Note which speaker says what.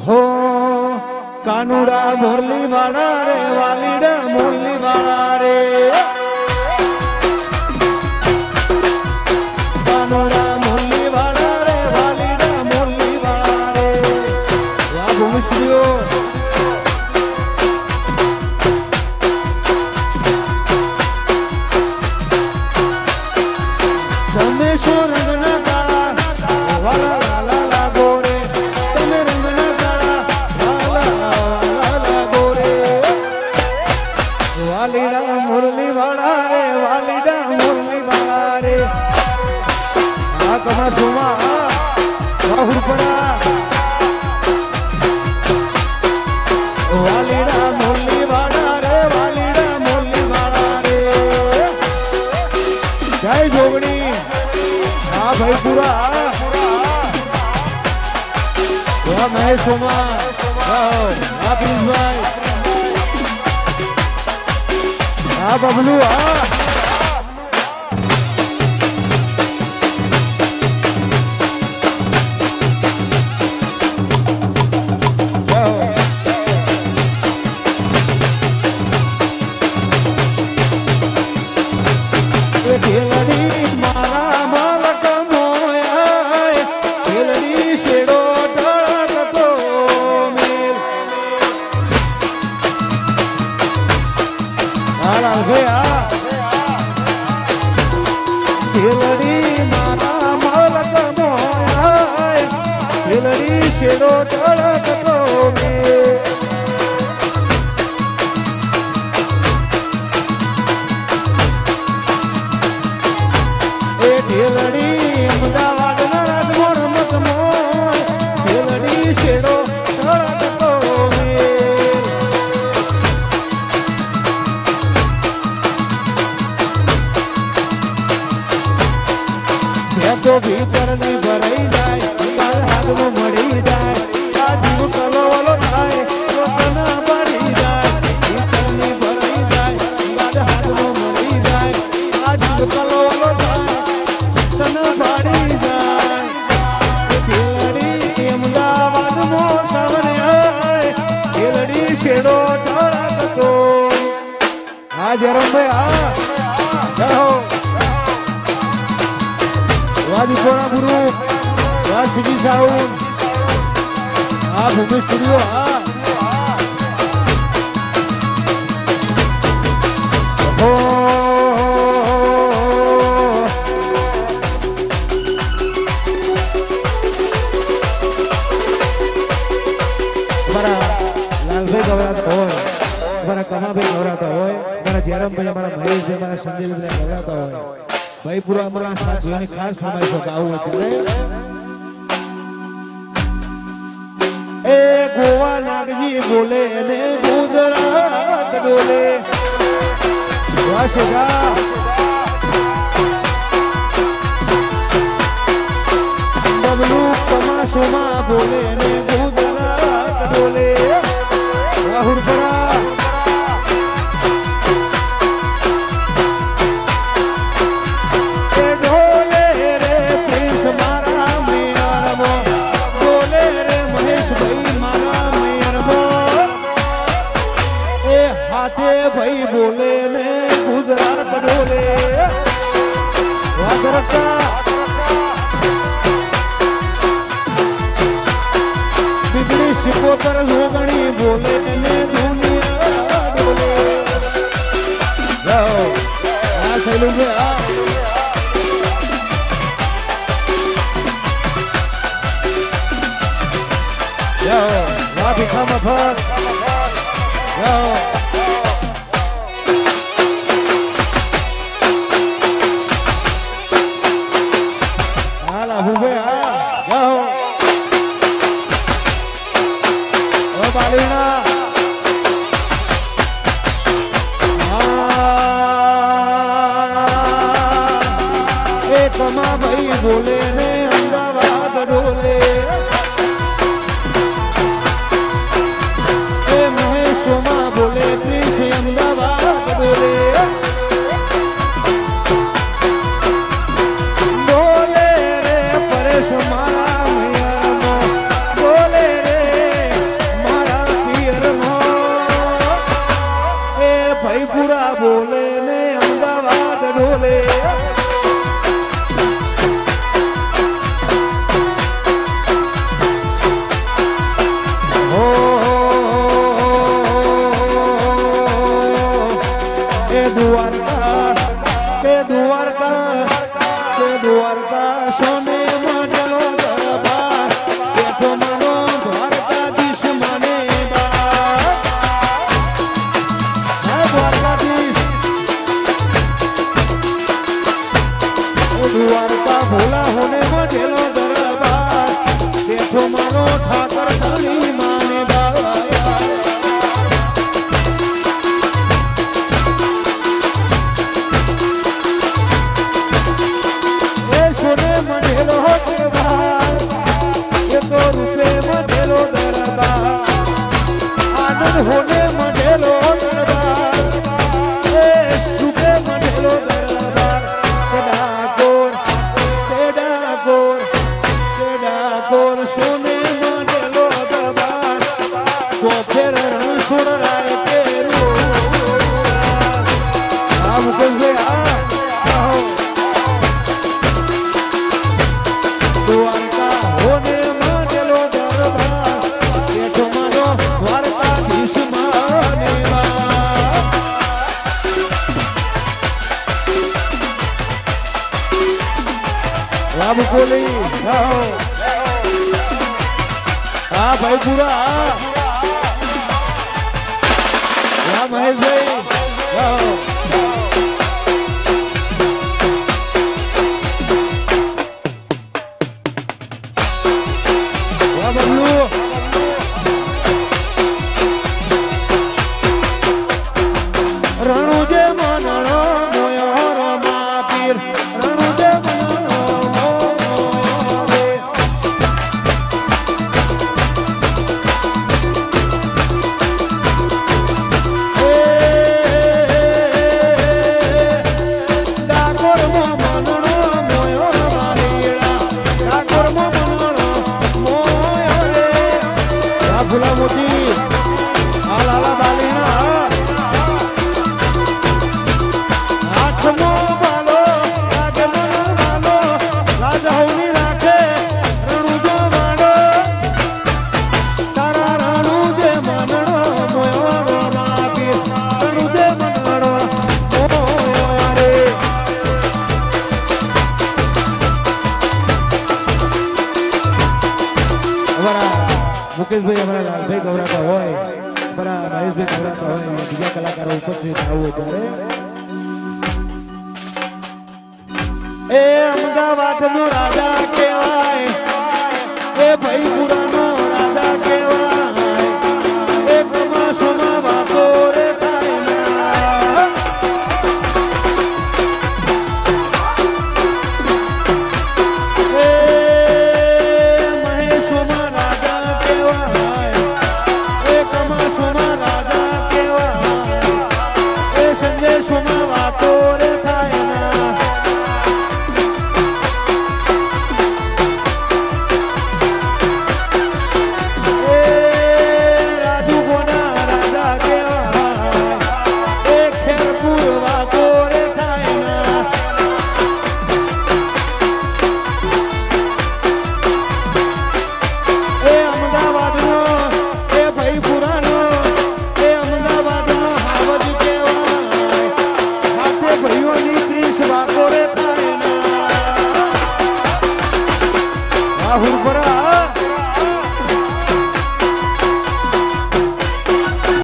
Speaker 1: हो कानुड़ा मुरली वाला रे वालीड़ा मुरली वाला रे कानुड़ा मुरली वाला रे वालीड़ा मुरली वाला रे वाह भूमिश्रियो તમે શું રંગના કાળા વાલા લાલા લાગો રે તમે રંગના કાળા વાલા લાગો રે વાલીડા મુરલી વાળા રે વાલીડા મુરલી વાળા રે આ કમા સુમા બાહુપરા વાલીડા મુરલી વાળા રે વાલીડા મુરલી વાળા રે જય જોગણી हाँ भाई पूरा वाह महेश सोमा हाँ प्लीज भाई हाँ बबलू हाँ शेरो टळकतो मी ए ढेलडी अहमदाबाद ना राजमो रमत मोय ढेलडी शेरो टळकतो मी तो भीतर नहीं भराई जाए हाथ में मड़ी जाए जीव कलो वालो जाए तो तना पड़ी जाए भीतर नहीं भराई जाए हाथ में मड़ी जाए जीव कलो वालो जाए तना पड़ी जाए खेलड़ी अहमदाबाद मो सामने आए खेलड़ी शेरो टळकतो आ जरम भाई आ जाओ वादीपोरा गुरु वासिकी साउंड आ भूमि स्टूडियो आ हो हमारा लालभाई गवराता હોય हमारा कमाभाई गवराता હોય हमारा जयरामભાઈ हमारा મહેશભાઈ हमारा સંજયભાઈ ગવરાતા હોય भाई पूरा हमारा साथ जोनी खास फरमाइश हो गाऊ है ए गोवा नागजी बोले ने गुजरात डोले वासेगा बबलू कमाशोमा बोले ने गुजरात डोले राहुल परा भाई बोले ने गुजरात डोले वादरका बिगड़ी सिकोतर लोगणी बोले ने दुनिया डोले जाओ आ चलो जे आ जाओ वा भिखा मफत जाओ कमाभाई बोले ने अहमदाबाद डोले महेश सोमा बोले प्लीज अहमदाबाद डोले बोले रे परेश मारा मैया बोले रे ભાઈ પૂરા મહેશભાઈ બબલુ રણુજે મનણો મોયો રમા પીર રણુજે મનણો મુકેશભાઈ અમારા લાલભાઈ ગવરાતા હોય અમારા મહેશભાઈ ગવરાતા હોય બીજા કલાકારો ઉપસ્થિત આવું ત્યારે એ અમદાવાદ નો રાજા કહેવાય એ ભાઈ પુરાણ